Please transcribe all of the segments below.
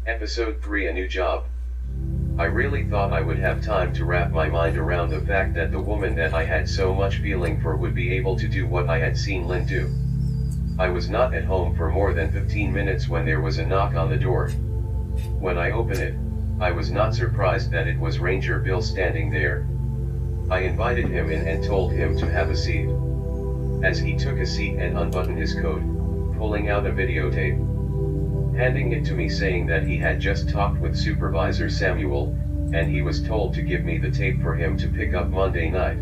Episode 3: A New Job. I really thought I would have time to wrap my mind around the fact that the woman that I had so much feeling for would be able to do what I had seen Lynn do. I was not at home for more than 15 minutes when there was a knock on the door. When I opened it, I was not surprised that it was Ranger Bill standing there. I invited him in and told him to have a seat. As he took a seat and unbuttoned his coat, pulling out a videotape, handing it to me saying that he had just talked with Supervisor Samuel, and he was told to give me the tape for him to pick up Monday night.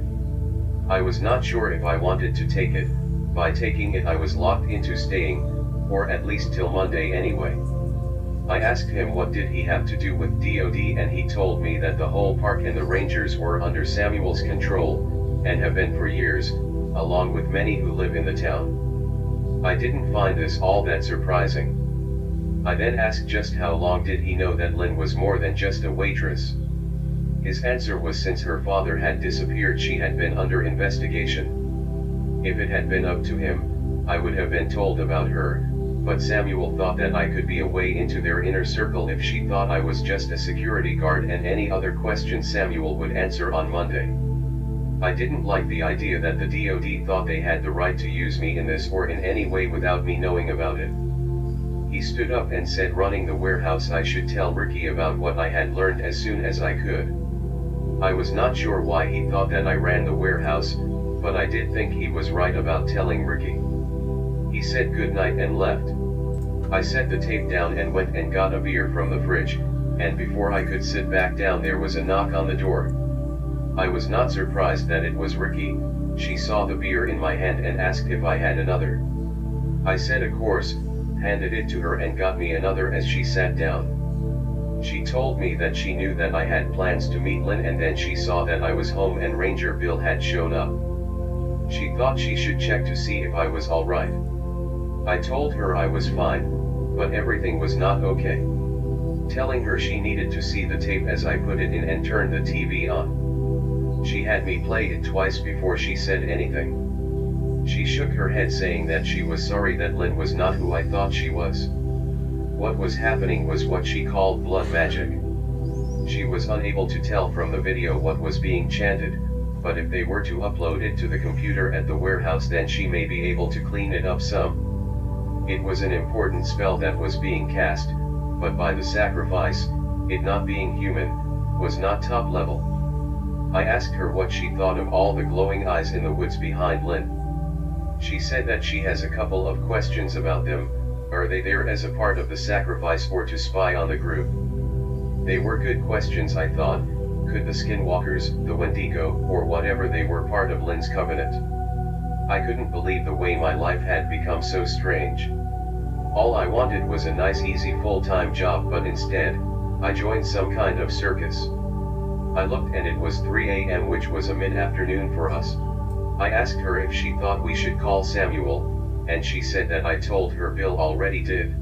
I was not sure if I wanted to take it. By taking it I was locked into staying, or at least till Monday anyway. I asked him what did he have to do with DOD, and he told me that the whole park and the Rangers were under Samuel's control, and have been for years, along with many who live in the town. I didn't find this all that surprising. I then asked just how long did he know that Lynn was more than just a waitress. His answer was since her father had disappeared she had been under investigation. If it had been up to him, I would have been told about her, but Samuel thought that I could be a way into their inner circle if she thought I was just a security guard, and any other questions Samuel would answer on Monday. I didn't like the idea that the DOD thought they had the right to use me in this or in any way without me knowing about it. He stood up and said running the warehouse I should tell Ricky about what I had learned as soon as I could. I was not sure why he thought that I ran the warehouse, but I did think he was right about telling Ricky. He said goodnight and left. I set the tape down and went and got a beer from the fridge, and before I could sit back down there was a knock on the door. I was not surprised that it was Ricky. She saw the beer in my hand and asked if I had another. I said of course, handed it to her and got me another as she sat down. She told me that she knew that I had plans to meet Lynn, and then she saw that I was home and Ranger Bill had shown up. She thought she should check to see if I was alright. I told her I was fine, but everything was not okay. Telling her she needed to see the tape as I put it in and turned the TV on. She had me play it twice before she said anything. She shook her head saying that she was sorry that Lynn was not who I thought she was. What was happening was what she called blood magic. She was unable to tell from the video what was being chanted, but if they were to upload it to the computer at the warehouse then she may be able to clean it up some. It was an important spell that was being cast, but by the sacrifice, it not being human, was not top level. I asked her what she thought of all the glowing eyes in the woods behind Lynn. She said that she has a couple of questions about them. Are they there as a part of the sacrifice or to spy on the group? They were good questions, I thought. Could the skinwalkers, the Wendigo, or whatever they were part of Lynn's covenant? I couldn't believe the way my life had become so strange. All I wanted was a nice easy full-time job, but instead, I joined some kind of circus. I looked and it was 3 a.m., which was a mid-afternoon for us. I asked her if she thought we should call Samuel, and she said that I told her Bill already did.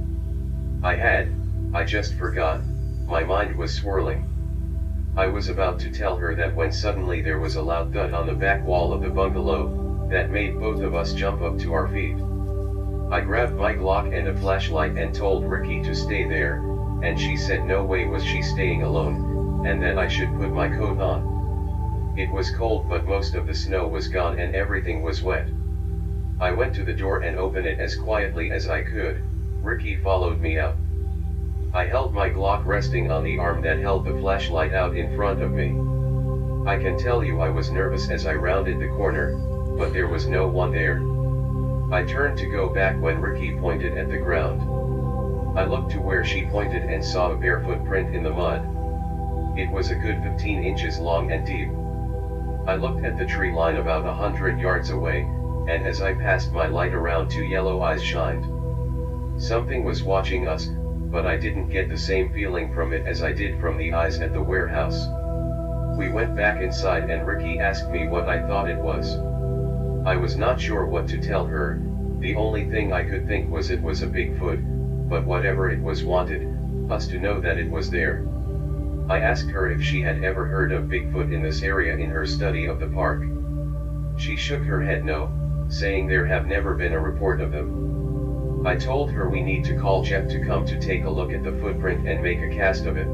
I just forgot. My mind was swirling. I was about to tell her that when suddenly there was a loud thud on the back wall of the bungalow, that made both of us jump up to our feet. I grabbed my Glock and a flashlight and told Ricky to stay there, and she said no way was she staying alone, and that I should put my coat on. It was cold, but most of the snow was gone and everything was wet. I went to the door and opened it as quietly as I could. Ricky followed me out. I held my Glock resting on the arm that held the flashlight out in front of me. I can tell you I was nervous as I rounded the corner, but there was no one there. I turned to go back when Ricky pointed at the ground. I looked to where she pointed and saw a bare footprint in the mud. It was a good 15 inches long and deep. I looked at the tree line about 100 yards away, and as I passed my light around, 2 yellow eyes shined. Something was watching us, but I didn't get the same feeling from it as I did from the eyes at the warehouse. We went back inside and Ricky asked me what I thought it was. I was not sure what to tell her. The only thing I could think was it was a Bigfoot, but whatever it was wanted us to know that it was there. I asked her if she had ever heard of Bigfoot in this area in her study of the park. She shook her head no, saying there have never been a report of them. I told her we need to call Jeff to come to take a look at the footprint and make a cast of it.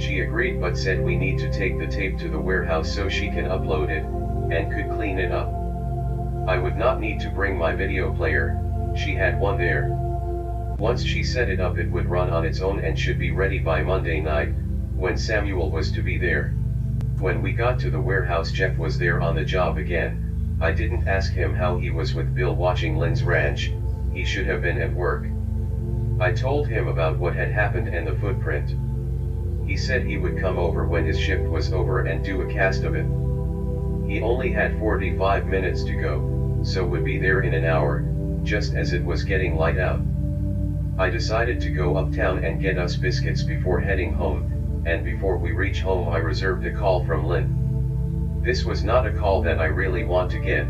She agreed but said we need to take the tape to the warehouse so she can upload it, and could clean it up. I would not need to bring my video player, she had one there. Once she set it up it would run on its own and should be ready by Monday night, when Samuel was to be there. When we got to the warehouse Jeff was there on the job again. I didn't ask him how he was with Bill watching Lynn's ranch, he should have been at work. I told him about what had happened and the footprint. He said he would come over when his shift was over and do a cast of it. He only had 45 minutes to go, so would be there in an hour, just as it was getting light out. I decided to go uptown and get us biscuits before heading home, and before we reach home I reserved a call from Lynn. This was not a call that I really want to get,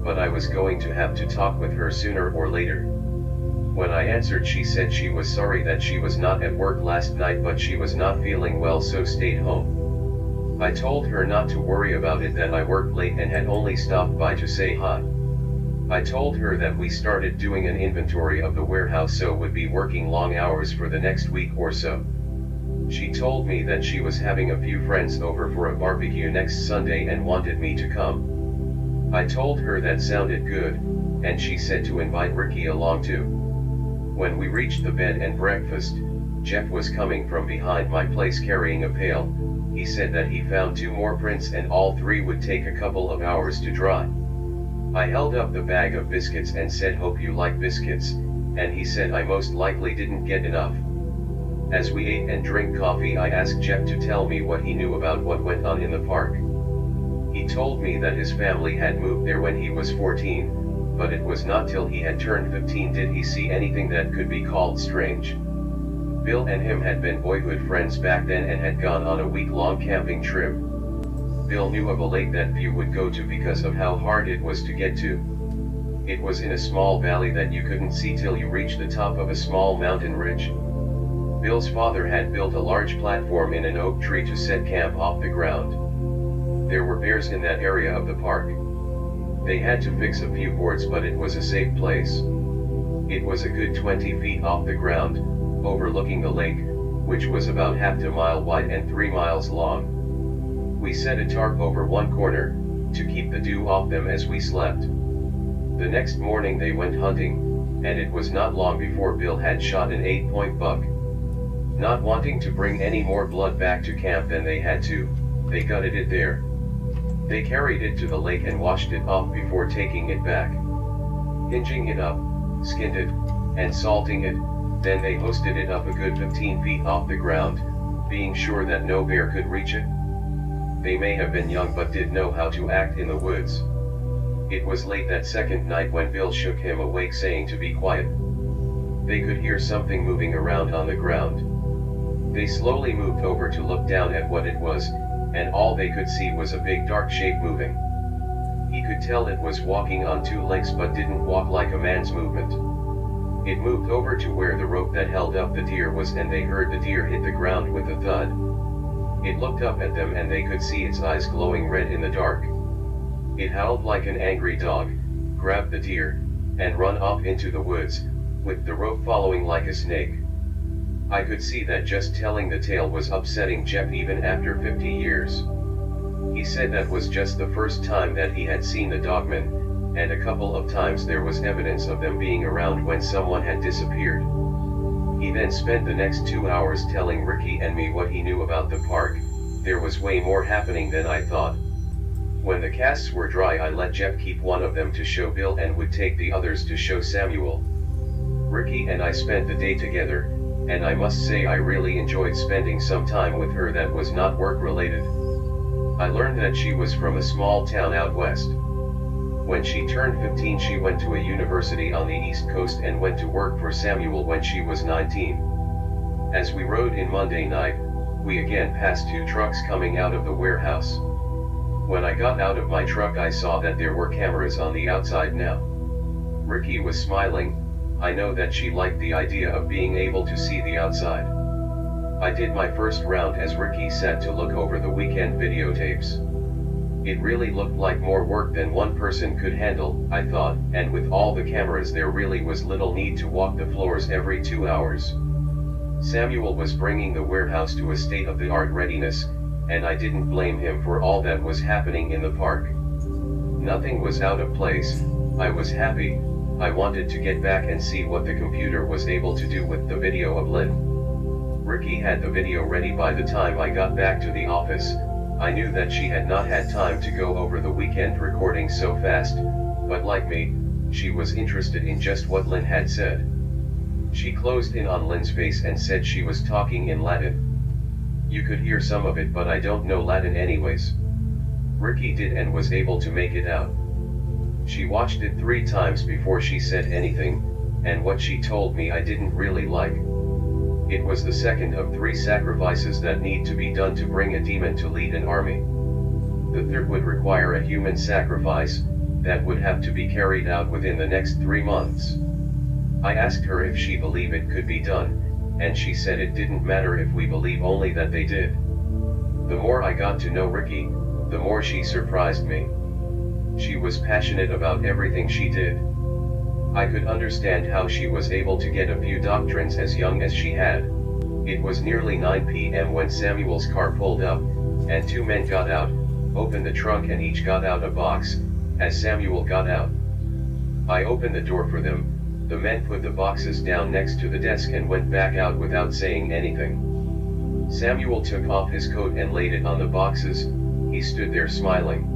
but I was going to have to talk with her sooner or later. When I answered she said she was sorry that she was not at work last night but she was not feeling well so stayed home. I told her not to worry about it, that I worked late and had only stopped by to say hi. I told her that we started doing an inventory of the warehouse so would be working long hours for the next week or so. She told me that she was having a few friends over for a barbecue next Sunday and wanted me to come. I told her that sounded good, and she said to invite Ricky along too. When we reached the bed and breakfast, Jeff was coming from behind my place carrying a pail. He said that he found 2 more prints and all 3 would take a couple of hours to dry. I held up the bag of biscuits and said hope you like biscuits, and he said I most likely didn't get enough. As we ate and drank coffee I asked Jeff to tell me what he knew about what went on in the park. He told me that his family had moved there when he was 14. But it was not till he had turned 15 did he see anything that could be called strange. Bill and him had been boyhood friends back then and had gone on a week-long camping trip. Bill knew of a lake that few would go to because of how hard it was to get to. It was in a small valley that you couldn't see till you reached the top of a small mountain ridge. Bill's father had built a large platform in an oak tree to set camp off the ground. There were bears in that area of the park. They had to fix a few boards but it was a safe place. It was a good 20 feet off the ground, overlooking the lake, which was about half a mile wide and 3 miles long. We set a tarp over one corner, to keep the dew off them as we slept. The next morning they went hunting, and it was not long before Bill had shot an 8-point buck. Not wanting to bring any more blood back to camp than they had to, they gutted it there. They carried it to the lake and washed it off before taking it back. Hinging it up, skinned it, and salting it, then they hoisted it up a good 15 feet off the ground, being sure that no bear could reach it. They may have been young but did know how to act in the woods. It was late that second night when Bill shook him awake saying to be quiet. They could hear something moving around on the ground. They slowly moved over to look down at what it was, and all they could see was a big dark shape moving. He could tell it was walking on 2 legs but didn't walk like a man's movement. It moved over to where the rope that held up the deer was and they heard the deer hit the ground with a thud. It looked up at them and they could see its eyes glowing red in the dark. It howled like an angry dog, grabbed the deer, and run off into the woods, with the rope following like a snake. I could see that just telling the tale was upsetting Jeff even after 50 years. He said that was just the first time that he had seen the dogmen, and a couple of times there was evidence of them being around when someone had disappeared. He then spent the next 2 hours telling Ricky and me what he knew about the park. There was way more happening than I thought. When the casts were dry I let Jeff keep one of them to show Bill and would take the others to show Samuel. Ricky and I spent the day together, and I must say I really enjoyed spending some time with her that was not work related. I learned that she was from a small town out west. When she turned 15 she went to a university on the East Coast and went to work for Samuel when she was 19. As we rode in Monday night, we again passed 2 trucks coming out of the warehouse. When I got out of my truck I saw that there were cameras on the outside now. Ricky was smiling. I know that she liked the idea of being able to see the outside. I did my first round as Ricky sat to look over the weekend videotapes. It really looked like more work than one person could handle, I thought, and with all the cameras there really was little need to walk the floors every 2 hours. Samuel was bringing the warehouse to a state-of-the-art readiness, and I didn't blame him for all that was happening in the park. Nothing was out of place. I was happy. I wanted to get back and see what the computer was able to do with the video of Lynn. Ricky had the video ready by the time I got back to the office. I knew that she had not had time to go over the weekend recording so fast, but like me, she was interested in just what Lynn had said. She closed in on Lynn's face and said she was talking in Latin. You could hear some of it, but I don't know Latin anyways. Ricky did and was able to make it out. She watched it 3 times before she said anything, and what she told me I didn't really like. It was the second of 3 sacrifices that need to be done to bring a demon to lead an army. The third would require a human sacrifice, that would have to be carried out within the next 3 months. I asked her if she believed it could be done, and she said it didn't matter if we believe, only that they did. The more I got to know Ricky, the more she surprised me. She was passionate about everything she did. I could understand how she was able to get a few doctrines as young as she had. It was nearly 9 p.m. when Samuel's car pulled up, and 2 men got out, opened the trunk and each got out a box. As Samuel got out, I opened the door for them. The men put the boxes down next to the desk and went back out without saying anything. Samuel took off his coat and laid it on the boxes. He stood there smiling.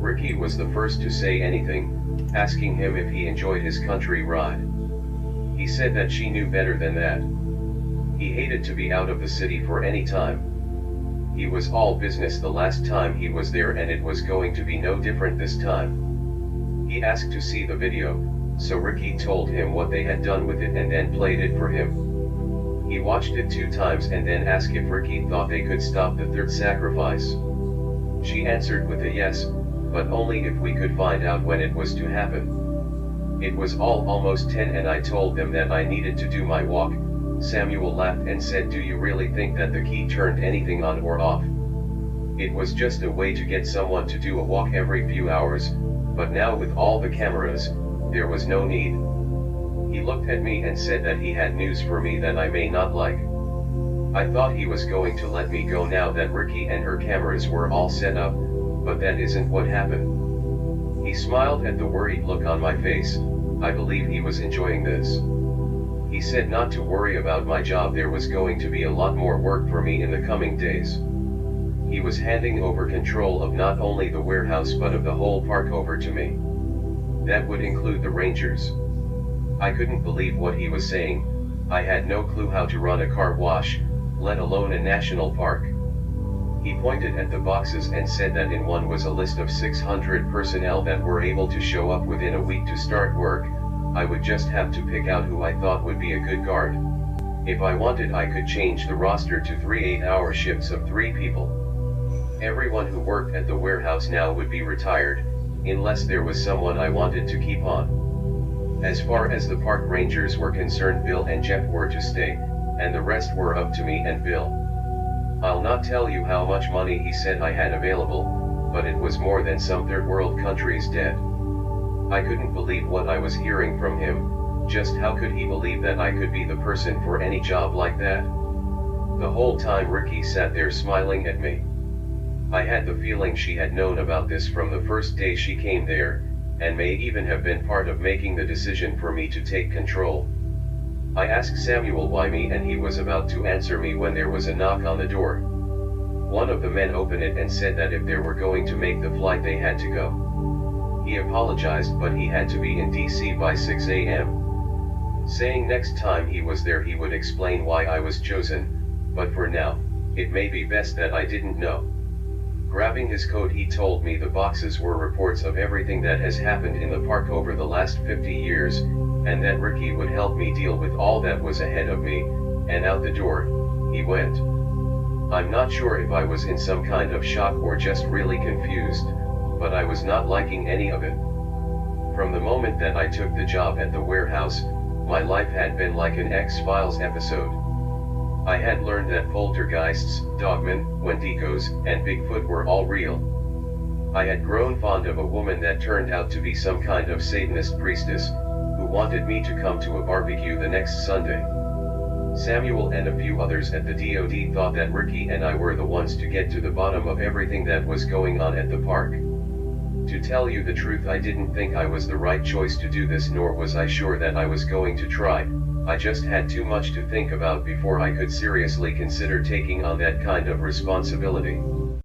Ricky was the first to say anything, asking him if he enjoyed his country ride. He said that she knew better than that. He hated to be out of the city for any time. He was all business the last time he was there, and it was going to be no different this time. He asked to see the video, so Ricky told him what they had done with it and then played it for him. He watched it 2 times and then asked if Ricky thought they could stop the 3rd sacrifice. She answered with a yes, but only if we could find out when it was to happen. It was almost 10 and I told them that I needed to do my walk. Samuel laughed and said, "Do you really think that the key turned anything on or off? It was just a way to get someone to do a walk every few hours, but now with all the cameras, there was no need." He looked at me and said that he had news for me that I may not like. I thought he was going to let me go now that Ricky and her cameras were all set up, but that isn't what happened. He smiled at the worried look on my face. I believe he was enjoying this. He said not to worry about my job, there was going to be a lot more work for me in the coming days. He was handing over control of not only the warehouse but of the whole park over to me. That would include the rangers. I couldn't believe what he was saying. I had no clue how to run a car wash, let alone a national park. He pointed at the boxes and said that in one was a list of 600 personnel that were able to show up within a week to start work. I would just have to pick out who I thought would be a good guard. If I wanted, I could change the roster to 3 8-hour shifts of 3 people. Everyone who worked at the warehouse now would be retired, unless there was someone I wanted to keep on. As far as the park rangers were concerned, Bill and Jeff were to stay, and the rest were up to me and Bill. I'll not tell you how much money he said I had available, but it was more than some third world countries did. I couldn't believe what I was hearing from him. Just how could he believe that I could be the person for any job like that? The whole time Ricky sat there smiling at me. I had the feeling she had known about this from the first day she came there, and may even have been part of making the decision for me to take control. I asked Samuel why me, and he was about to answer me when there was a knock on the door. One of the men opened it and said that if they were going to make the flight they had to go. He apologized, but he had to be in DC by 6 a.m. saying next time he was there he would explain why I was chosen, but for now, it may be best that I didn't know. Grabbing his coat, he told me the boxes were reports of everything that has happened in the park over the last 50 years, and that Ricky would help me deal with all that was ahead of me, and out the door, he went. I'm not sure if I was in some kind of shock or just really confused, but I was not liking any of it. From the moment that I took the job at the warehouse, my life had been like an X-Files episode. I had learned that poltergeists, dogmen, Wendigos, and Bigfoot were all real. I had grown fond of a woman that turned out to be some kind of Satanist priestess, who wanted me to come to a barbecue the next Sunday. Samuel and a few others at the DoD thought that Ricky and I were the ones to get to the bottom of everything that was going on at the park. To tell you the truth, I didn't think I was the right choice to do this, nor was I sure that I was going to try. I just had too much to think about before I could seriously consider taking on that kind of responsibility.